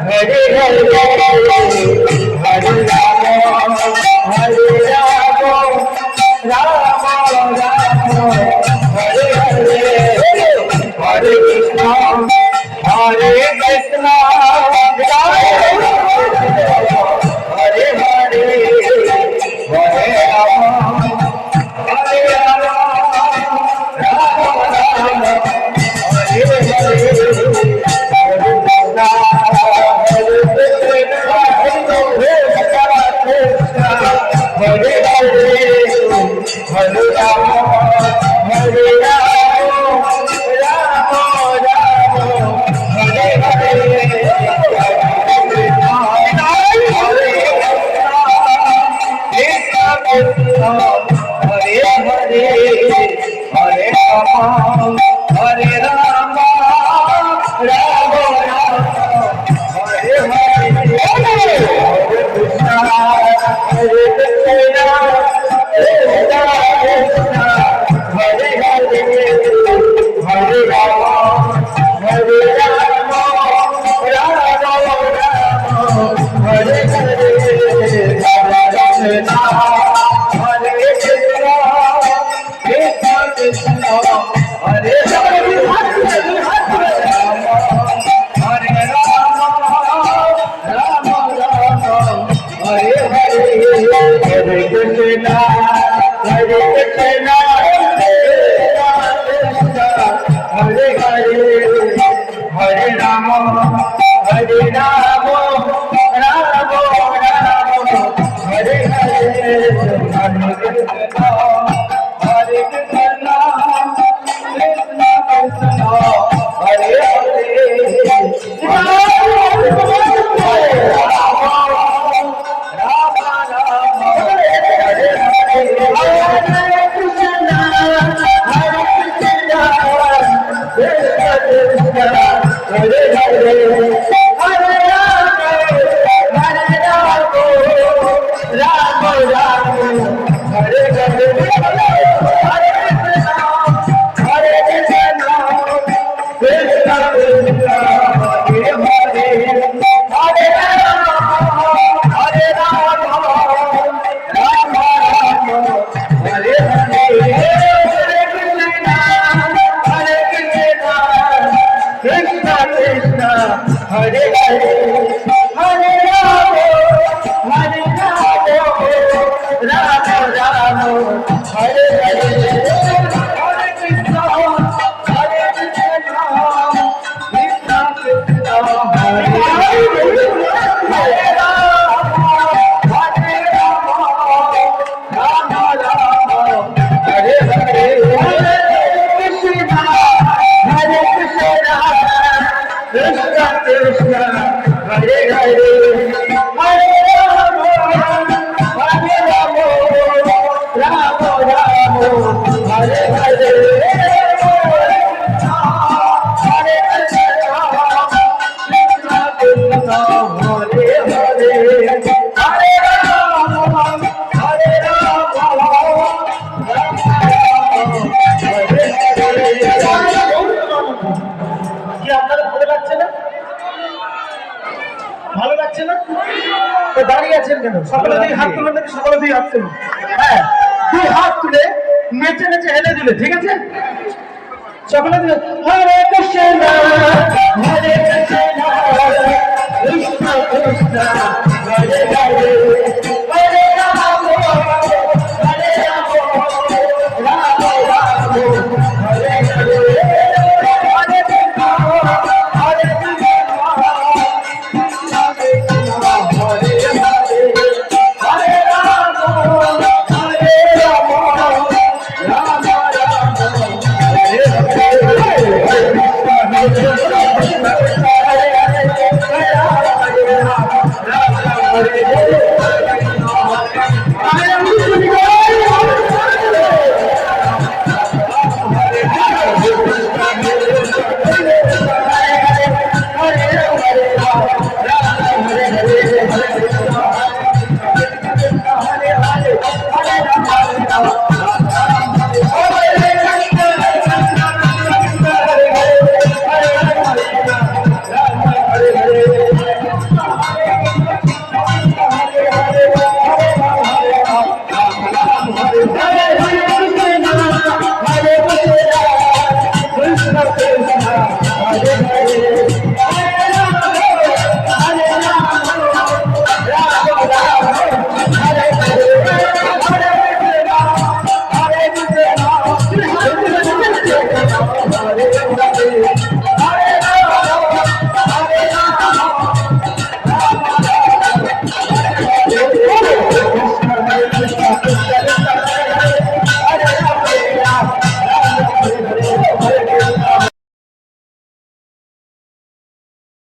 हरे हरे हरे राम राम राम हरे हरे हरे कृष्णा हरे कृष्णा हरे हरे हरे राम हरे राम राम राम हरे हरे हरे कृष्णा हरे कृष्णा हरे हरे हरे राम हरे राम राम राम हरे हरे हरे हरे हरे राम हरे राम राम राम हरे हरे हरे कृष्णा हरे कृष्णा कृष्णा कृष्णा हरे हरे हरे राम हरे राम राम राम हरे हरे कृष्णा हरे कृष्णा कृष्णा कृष्णा हरे हरे हरे राम राम राम हरे हरे हरे कृष्णा हरे कृष्णा कृष्णा कृष्णा हरे हरे हरे राम हरे राम राम राम हरे हरे हरे कृष्णा हरे कृष्णा कृष्णा कृष्णा हरे हरे हरे हरे हरे राम राम राम हरे हरे हरे कृष्णा हरे कृष्णा कृष्णा कृष्णा हरे हरे हरे राम राम राम हरे हरे हरे कृष्णा कृष्णा कृष्णा हरे हरे हरे राम राम राम हरे हरे हरे कृष्णा कृष्णा कृष्णा हरे हरे हरे राम राम हरे हरे কি আপনারা ভালো লাগছে না? ভালো লাগছে না? তো দাঁড়িয়ে আছেন কেন? সকলে দিয়ে হাত তুলে নাকি সকলে দিয়ে হাত তুলে? হ্যাঁ, দুই হাত তুলে নেচে নেচে হেলে দিলে, ঠিক আছে? সকলে দিয়ে হরে কৃষ্ণ কৃষ্ণ কৃষ্ণ